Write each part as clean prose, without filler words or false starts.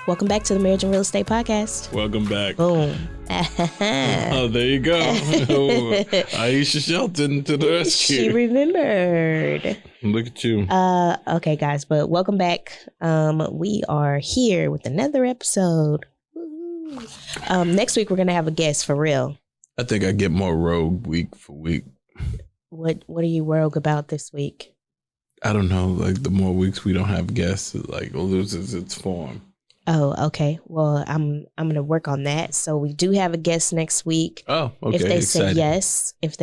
Welcome back to the Marriage and Real Estate Podcast. Welcome back. Boom. Oh, there you go. Aisha Shelton to the rescue. She remembered. Look at you. Okay, guys, but welcome back. We are here with another episode. Next week, we're going to have a guest for real. I think I get more rogue week for week. What are you rogue about this week? I don't know. Like, the more weeks we don't have guests, it like loses its form. Oh, okay. Well, I'm going to work on that. So we do have a guest next week. Oh, okay. If they Exciting. say yes, if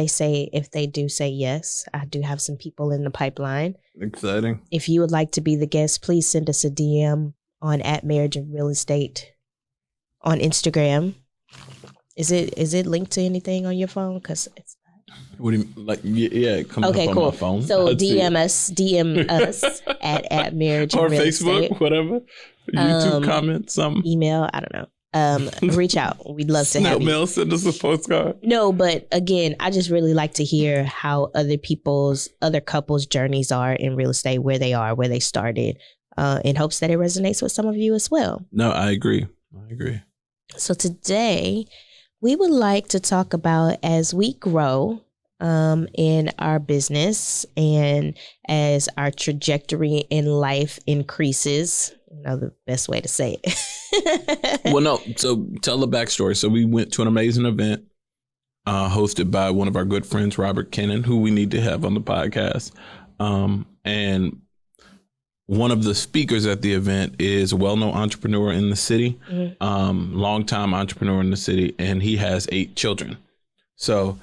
they do say yes, I do have some people in the pipeline. Exciting. If you would like to be the guest, please send us a DM on @Marriage and Real Estate on Instagram. Is it linked to anything on your phone? Because it's What do you like? Yeah, it comes okay, up cool. on my phone. So DM us at Marriage and or Real Facebook, Estate. whatever. YouTube comment, something. Email, I don't know. Reach out. We'd love to have you. Mail, send us a postcard. No, but again, I just really like to hear how other couples' journeys are in real estate, where they are, where they started, in hopes that it resonates with some of you as well. No, I agree. So today, we would like to talk about as we grow in our business and as our trajectory in life increases. You know, the best way to say it. Well, no. So tell the backstory. So we went to an amazing event hosted by one of our good friends, Robert Kennan, who we need to have on the podcast. And one of the speakers at the event is a well-known entrepreneur in the city, longtime entrepreneur in the city, and he has 8 children. So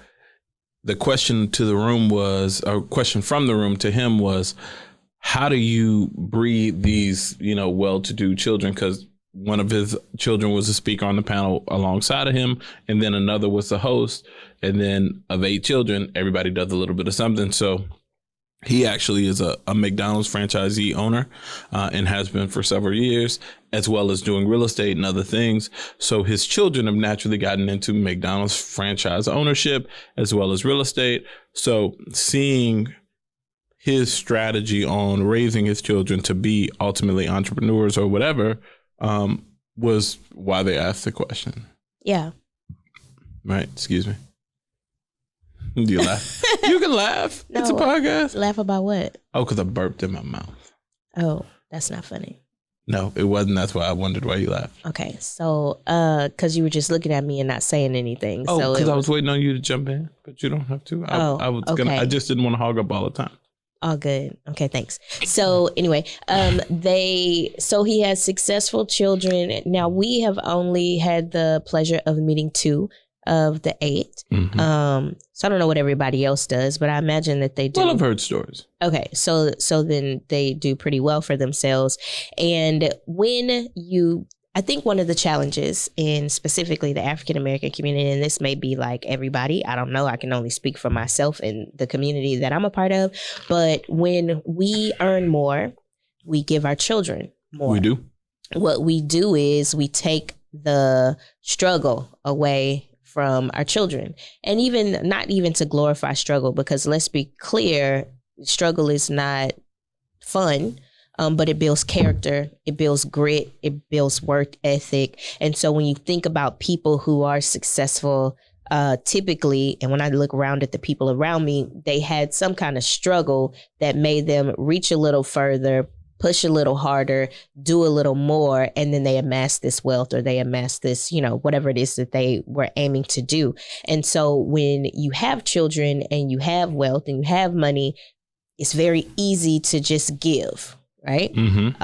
the question from the room to him was, how do you breed these, well-to-do children? Because one of his children was a speaker on the panel alongside of him, and then another was the host. And then of 8 children, everybody does a little bit of something. So he actually is a McDonald's franchisee owner and has been for several years, as well as doing real estate and other things. So his children have naturally gotten into McDonald's franchise ownership as well as real estate. So seeing his strategy on raising his children to be ultimately entrepreneurs or whatever was why they asked the question. Yeah. Right. Excuse me. Do you laugh? You can laugh. No, it's a podcast. Laugh about what? Oh, because I burped in my mouth. Oh, that's not funny. No, it wasn't. That's why I wondered why you laughed. Okay, so because you were just looking at me and not saying anything. Oh, so because I was waiting on you to jump in, but you don't have to. Okay. I just didn't want to hog up all the time. All good. Okay, thanks. So anyway, so he has successful children. Now we have only had the pleasure of meeting 2 of the 8. Mm-hmm. So I don't know what everybody else does, but I imagine that they do. Well, I've heard stories. Okay, so then they do pretty well for themselves. And I think one of the challenges in specifically the African American community, and this may be like everybody, I don't know, I can only speak for myself and the community that I'm a part of, but when we earn more, we give our children more. We do. What we do is we take the struggle away from our children, and not even to glorify struggle, because let's be clear, struggle is not fun. But it builds character, it builds grit, it builds work ethic. And so when you think about people who are successful, typically, and when I look around at the people around me, they had some kind of struggle that made them reach a little further, push a little harder, do a little more, and then they amass this wealth, or they amass this, whatever it is that they were aiming to do. And so when you have children and you have wealth and you have money, it's very easy to just give. Right. Mm-hmm.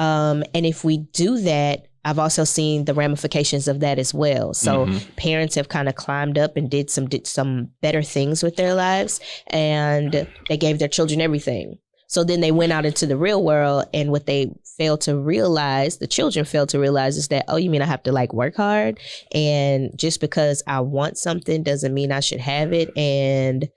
And if we do that, I've also seen the ramifications of that as well. So parents have kind of climbed up and did some better things with their lives, and they gave their children everything. So then they went out into the real world, and what they the children failed to realize is that, oh, you mean I have to work hard? And just because I want something doesn't mean I should have it. And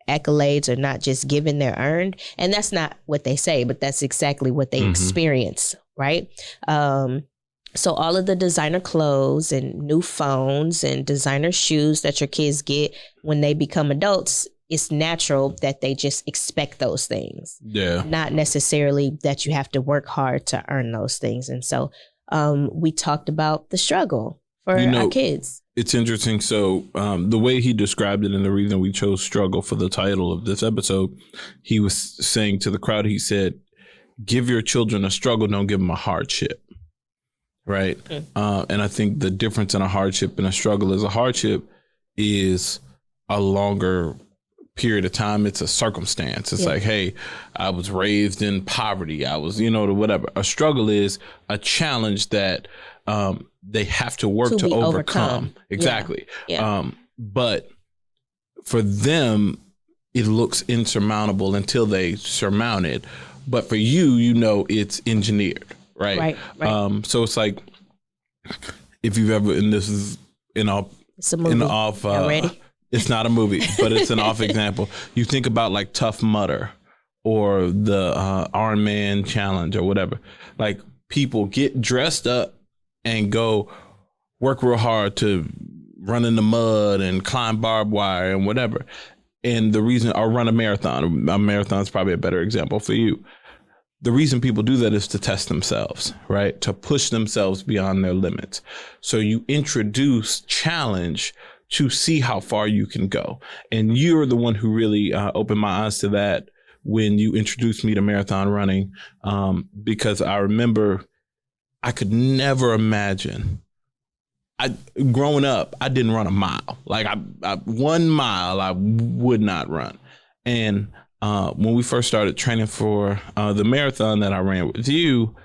accolades are not just given, they're earned. And that's not what they say, but that's exactly what they experience, right? So all of the designer clothes and new phones and designer shoes that your kids get when they become adults, it's natural that they just expect those things. Yeah. Not necessarily that you have to work hard to earn those things. And so we talked about the struggle for our kids. It's interesting. So the way he described it, and the reason we chose struggle for the title of this episode, he was saying to the crowd, he said, give your children a struggle, don't give them a hardship. Right. And I think the difference in a hardship and a struggle is a hardship is a longer period of time. It's a circumstance. It's like, hey, I was raised in poverty. I was, whatever. A struggle is a challenge that they have to work to overcome. Exactly. Yeah. But for them, it looks insurmountable until they surmount it. But for you, it's engineered. Right. So it's like, if you've ever, and this is it's a movie. Ready? It's not a movie, but it's an off example. You think about like Tough Mudder or the Iron Man challenge or whatever. Like, people get dressed up and go work real hard to run in the mud and climb barbed wire and whatever. And the reason, or run a marathon. A marathon is probably a better example for you. The reason people do that is to test themselves, right? To push themselves beyond their limits. So you introduce challenge to see how far you can go. And you're the one who really opened my eyes to that when you introduced me to marathon running, because I remember I could never imagine. Growing up, I didn't run a mile. Like, I 1 mile I would not run. And when we first started training for the marathon that I ran with you,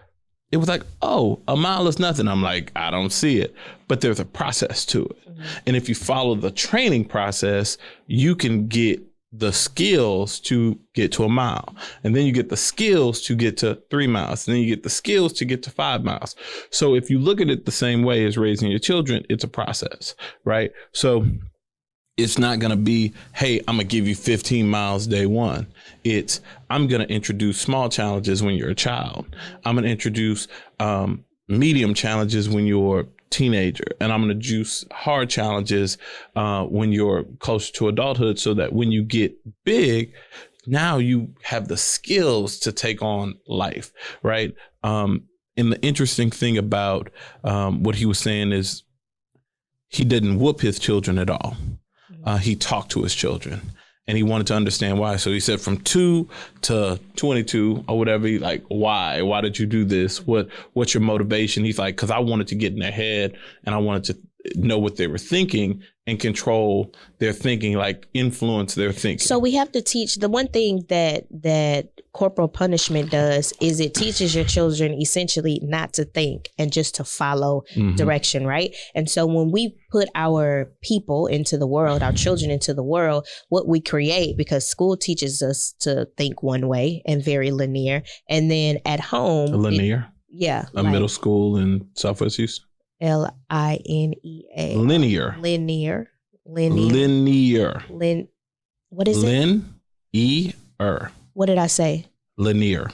it was like, oh, a mile is nothing. I'm like, I don't see it. But there's a process to it. Mm-hmm. And if you follow the training process, you can get the skills to get to a mile. And then you get the skills to get to 3 miles. And then you get the skills to get to 5 miles. So if you look at it the same way as raising your children, it's a process, right? So it's not going to be, hey, I'm going to give you 15 miles day one. It's, I'm going to introduce small challenges when you're a child. I'm going to introduce medium challenges when you're a teenager. And I'm going to introduce hard challenges when you're close to adulthood, so that when you get big, now you have the skills to take on life, right? And the interesting thing about what he was saying is he didn't whoop his children at all. He talked to his children, and he wanted to understand why. So he said, from 2 to 22 or whatever, he like, why? Why did you do this? What's your motivation? He's like, because I wanted to get in their head, and I wanted to know what they were thinking and control their thinking, like influence their thinking. So we have to teach. The one thing that corporal punishment does is it teaches your children essentially not to think and just to follow direction, right? And so when we put our people into the world, our children into the world, what we create, because school teaches us to think one way and very linear, and then at home, linear, middle school in Southwest Houston. Linea. Linear. What is it? Linear. What did I say? Linear.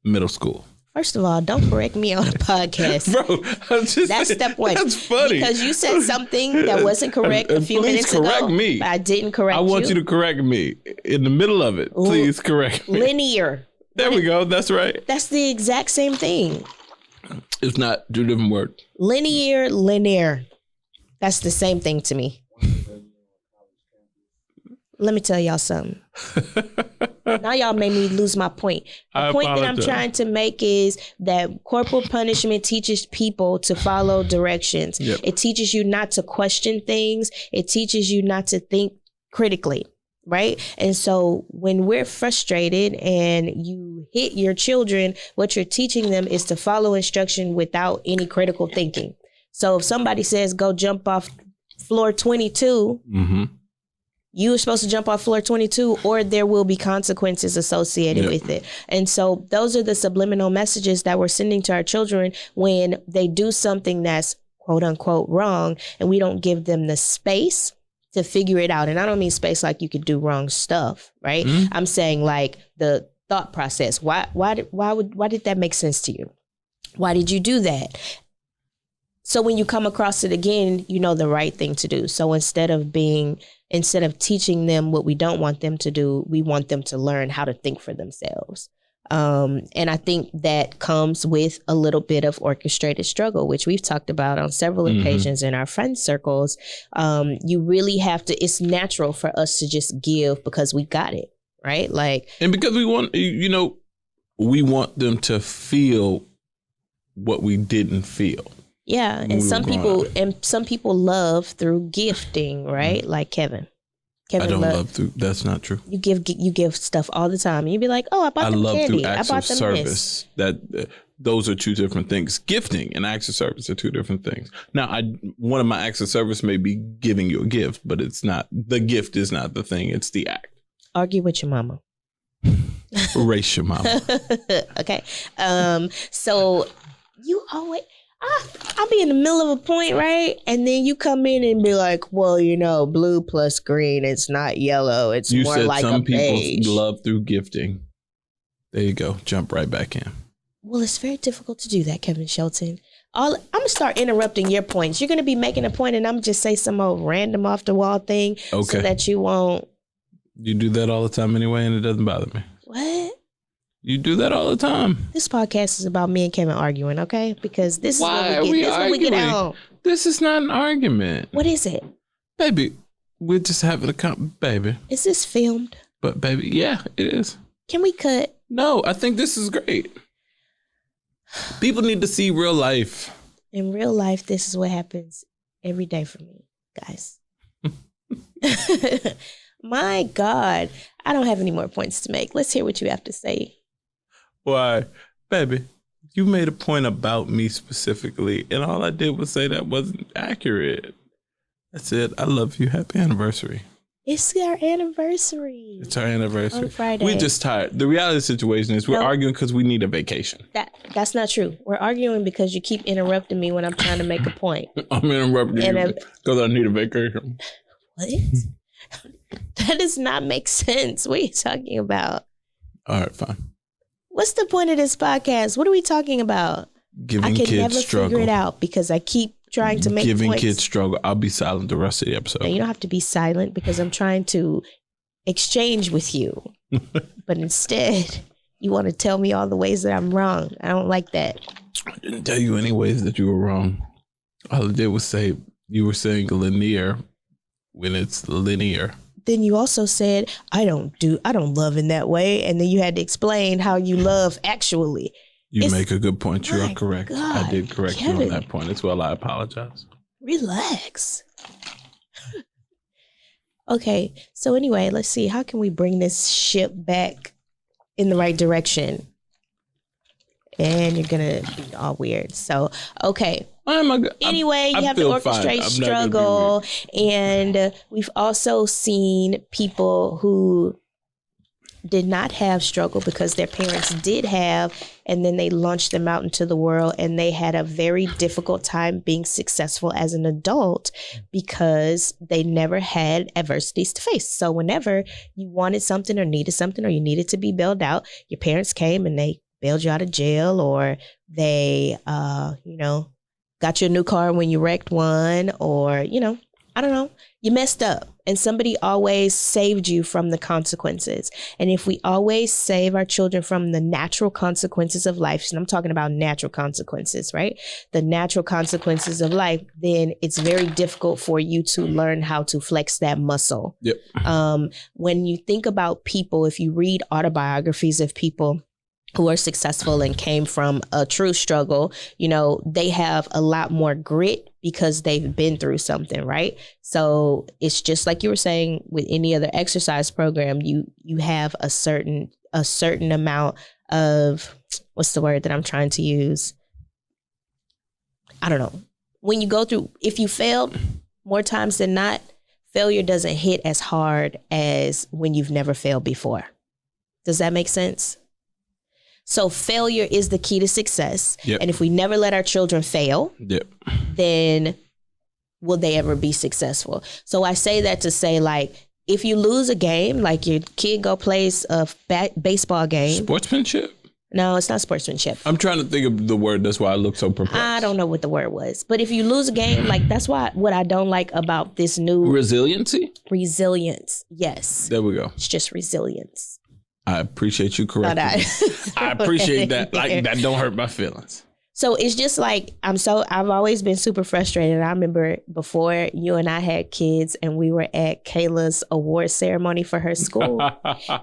Middle school. First of all, don't correct me on a podcast. Bro, that's step one. That's funny. Because you said something that wasn't correct a few minutes ago. Please correct me. I didn't correct you. I want you to correct me. In the middle of it, please correct me. Linear. There we go. That's right. That's the exact same thing. It's not 2 different words. Linear. That's the same thing to me. Let me tell y'all something. Now y'all made me lose my point. The point that I'm trying to make is that corporal punishment teaches people to follow directions. Yep. It teaches you not to question things. It teaches you not to think critically. Right. And so when we're frustrated and you hit your children, what you're teaching them is to follow instruction without any critical thinking. So if somebody says, go jump off floor 22, you are supposed to jump off floor 22, or there will be consequences associated with it. And so those are the subliminal messages that we're sending to our children when they do something that's quote unquote wrong, and we don't give them the space to figure it out. And I don't mean space like you could do wrong stuff, right? I'm saying like the thought process. Why did that make sense to you? Why did you do that? So when you come across it again, you know the right thing to do. So instead of teaching them what we don't want them to do, we want them to learn how to think for themselves. And I think that comes with a little bit of orchestrated struggle, which we've talked about on several occasions in our friend circles. You really have to, it's natural for us to just give because we got it, right? Like, and because we want, we want them to feel what we didn't feel. Yeah. And some people love through gifting, right? Like Kevin. I don't love through. That's not true. You give stuff all the time. You'd be like, "Oh, I bought them candy. I bought them service. this." Those are two different things. Gifting and acts of service are two different things. Now, one of my acts of service may be giving you a gift, but it's not. The gift is not the thing. It's the act. Argue with your mama. Erase your mama. Okay. So you always. I'll be in the middle of a point, right? And then you come in and be like, well, blue plus green, it's not yellow. It's more like a beige. You said some people love through gifting. There you go. Jump right back in. Well, it's very difficult to do that, Kevin Shelton. I'm going to start interrupting your points. You're going to be making a point and I'm going to just say some old random off the wall thing so that you won't. You do that all the time anyway and it doesn't bother me. What? You do that all the time. This podcast is about me and Kevin arguing, okay? Because this is when we get out. This is not an argument. What is it? Baby, we're just having baby. Is this filmed? But baby, yeah, it is. Can we cut? No, I think this is great. People need to see real life. In real life, this is what happens every day for me, guys. My God, I don't have any more points to make. Let's hear what you have to say. Why, baby, you made a point about me specifically, and all I did was say that wasn't accurate. That's it. I love you. Happy anniversary. It's our anniversary. It's our anniversary. On Friday. We're just tired. The reality of the situation is we're arguing because we need a vacation. That's not true. We're arguing because you keep interrupting me when I'm trying to make a point. I'm interrupting you because I need a vacation. What? That does not make sense. What are you talking about? All right, fine. What's the point of this podcast? What are we talking about? Giving kids struggle. I can never figure it out because I keep trying to make Giving points. Kids struggle. I'll be silent the rest of the episode. No, you don't have to be silent because I'm trying to exchange with you. But instead, you want to tell me all the ways that I'm wrong. I don't like that. I didn't tell you any ways that you were wrong. All I did was say you were saying linear when it's linear. Then you also said, I don't love in that way. And then you had to explain how you love actually. You make a good point. You are correct. God, I did correct Kevin, you on that point as well. I apologize. Relax. Okay. So anyway, let's see. How can we bring this ship back in the right direction? And you're going to be all weird. So, okay. Anyway, you have to orchestrate struggle. And we've also seen people who did not have struggle because their parents did have, and then they launched them out into the world and they had a very difficult time being successful as an adult because they never had adversities to face. So whenever you wanted something or needed something or you needed to be bailed out, your parents came and they bailed you out of jail, or they, got you a new car when you wrecked one, or, I don't know, you messed up and somebody always saved you from the consequences. And if we always save our children from the natural consequences of life, and I'm talking about natural consequences, right? The natural consequences of life, then it's very difficult for you to learn how to flex that muscle. Yep. When you think about people, if you read autobiographies of people who are successful and came from a true struggle, they have a lot more grit because they've been through something, right? So it's just like you were saying with any other exercise program, you have a certain amount of, what's the word that I'm trying to use? I don't know. When you go through, if you failed more times than not, failure doesn't hit as hard as when you've never failed before. Does that make sense? So failure is the key to success. Yep. And if we never let our children fail, then will they ever be successful? So I say that to say, like, if you lose a game, like your kid go plays a baseball game. Sportsmanship? No, it's not sportsmanship. I'm trying to think of the word. That's why I look so perplexed. I don't know what the word was. But if you lose a game, like, that's what I don't like about this new... Resiliency? Resilience. Yes. There we go. It's just resilience. I appreciate you correcting me. I appreciate that. Like, that don't hurt my feelings. So it's just like, I've always been super frustrated. I remember before you and I had kids and we were at Kayla's award ceremony for her school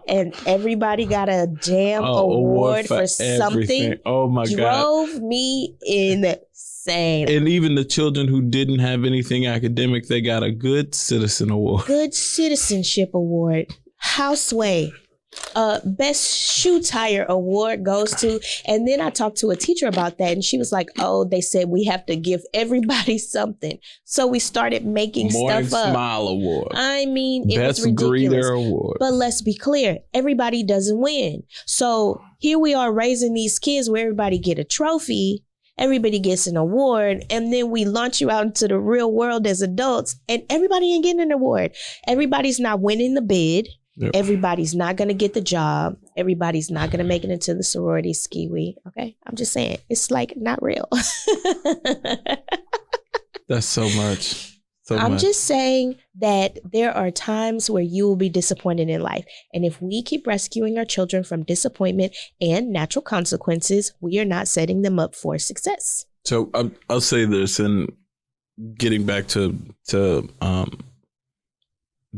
and everybody got a damn award for something. Oh my God. Drove me insane. And even the children who didn't have anything academic, they got a Good Citizen Award. Good Citizenship Award. Houseway. Best shoe tire award goes to, and then I talked to a teacher about that and she was like, oh, they said we have to give everybody something. So we started making Morning stuff up. Smile Award. I mean, it Best was ridiculous. Greeter Award. But let's be clear, everybody doesn't win. So here we are raising these kids where everybody get a trophy, everybody gets an award, and then we launch you out into the real world as adults and everybody ain't getting an award. Everybody's not winning the bid. Yep. Everybody's not going to get the job. Everybody's not going to make it into the sorority ski-wee. Okay? I'm just saying, it's like not real. That's so much. I'm just saying that there are times where you will be disappointed in life. And if we keep rescuing our children from disappointment and natural consequences, we are not setting them up for success. So I'll say this, and getting back to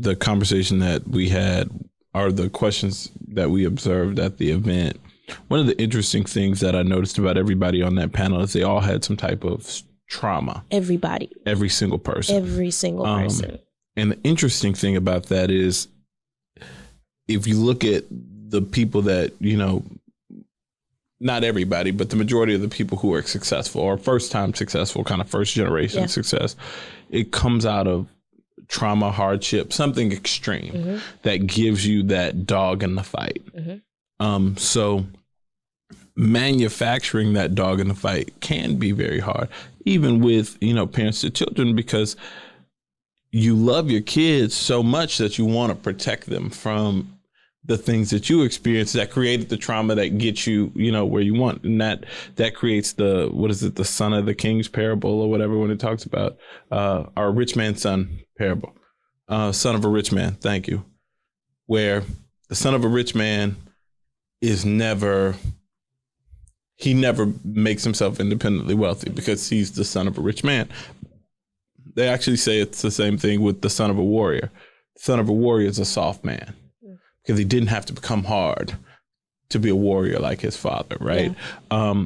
the conversation that we had, or the questions that we observed at the event, one of the interesting things that I noticed about everybody on that panel is they all had some type of trauma. Everybody. Every single person. Every single person. And the interesting thing about that is, if you look at the people that, not everybody, but the majority of the people who are successful or first time successful, kind of first generation success, it comes out of trauma, hardship, something extreme that gives you that dog in the fight. So manufacturing that dog in the fight can be very hard, even with, parents to children, because you love your kids so much that you want to protect them from the things that you experienced that created the trauma that gets you, where you want. And that creates the son of the king's parable or whatever, when it talks about our rich man's son parable, son of a rich man. Thank you. Where the son of a rich man never makes himself independently wealthy because he's the son of a rich man. They actually say it's the same thing with the son of a warrior. The son of a warrior is a soft man because he didn't have to become hard to be a warrior like his father, right? Yeah.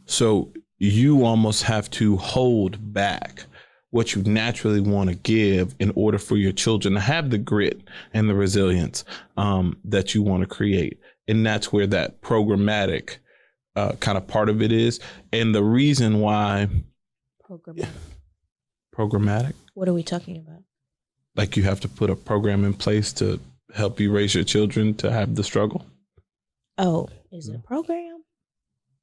So you almost have to hold back what you naturally want to give in order for your children to have the grit and the resilience that you want to create. And that's where that programmatic kind of part of it is. And the reason why... Programmatic? What are we talking about? Like, you have to put a program in place to help you raise your children to have the struggle? Oh, is it a program?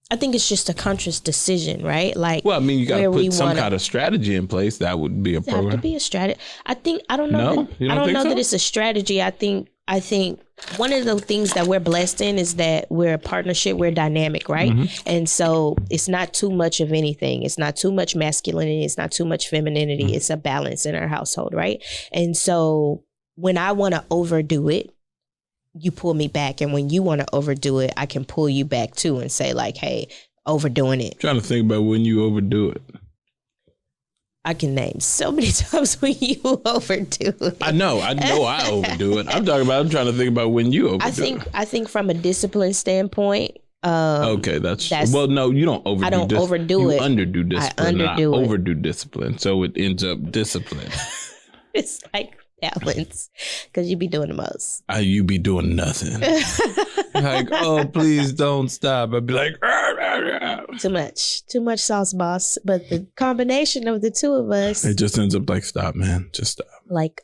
I think it's just a conscious decision, right? Like, well, I mean, you got to put some kind of strategy in place. That would be a program. Have to be a strategy. I don't know that it's a strategy. I think one of the things that we're blessed in is that we're a partnership. We're dynamic, right? And so it's not too much of anything. It's not too much masculinity. It's not too much femininity. It's a balance in our household, right? And so when I want to overdo it, you pull me back. And when you want to overdo it, I can pull you back too and say like, hey, overdoing it. I'm trying to think about when you overdo it. I can name so many times when you overdo it. I know I overdo it. I'm trying to think about when you overdo it. I think from a discipline standpoint. Okay, that's well, no, you don't overdo. I don't overdo it. You underdo discipline. I overdo discipline, so it ends up discipline. It's like balance, because you be doing the most. You be doing nothing. Like, oh, please don't stop. I'd be like, too much sauce, boss. But the combination of the two of us, it just ends up like, stop, man, just stop. Like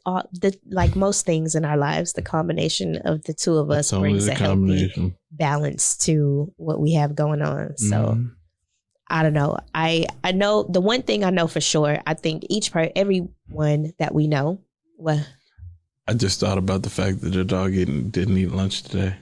like most things in our lives, the combination of the two of us brings a healthy balance to what we have going on. So I don't know. I know the one thing I know for sure. I think everyone that we know. What? I just thought about the fact that your dog didn't eat lunch today.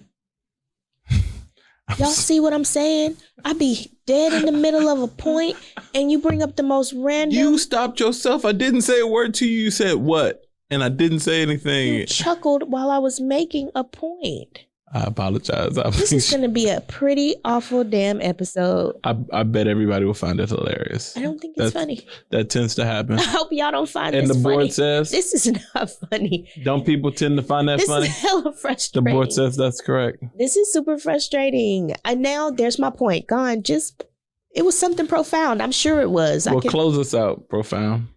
Y'all see what I'm saying? I be dead in the middle of a point and you bring up the most random. You stopped yourself. I didn't say a word to you. You said what? And I didn't say anything. You chuckled while I was making a point. I apologize. This is going to be a pretty awful damn episode. I bet everybody will find it hilarious. I don't think it's funny. That tends to happen. I hope y'all don't find and this funny. And the board says... This is not funny. Don't people tend to find that funny? This is hella frustrating. The board says that's correct. This is super frustrating. And now there's my point. Gone. It was something profound. I'm sure it was. Well, close us out, Profound.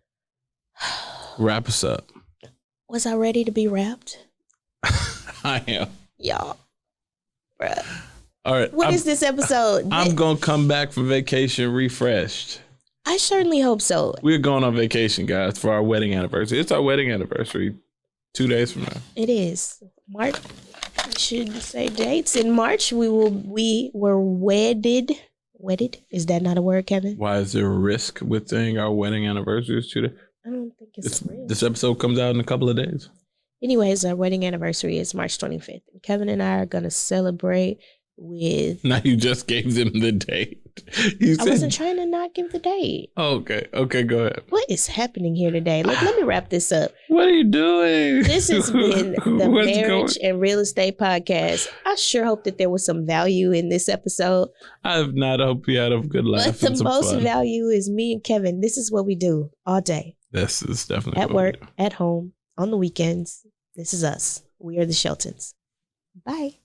Wrap us up. Was I ready to be wrapped? I am. Y'all. Bruh. All right. What is this episode? I'm going to come back from vacation refreshed. I certainly hope so. We're going on vacation, guys, for our wedding anniversary. It's our wedding anniversary 2 days from now. It is. March. We should say dates. In March, we were wedded. Wedded? Is that not a word, Kevin? Why is there a risk with saying our wedding anniversary is 2 days? I don't think it's a risk. This episode comes out in a couple of days. Anyways, our wedding anniversary is March 25th. And Kevin and I are going to celebrate with... Now you just gave them the date. I wasn't trying to not give the date. Okay, go ahead. What is happening here today? Let me wrap this up. What are you doing? This has been the Marriage and Real Estate Podcast. I sure hope that there was some value in this episode. I have not hoped you had a good laugh. But the most value is me and Kevin. This is what we do all day. This is definitely at work, at home, on the weekends. This is us. We are the Sheltons. Bye.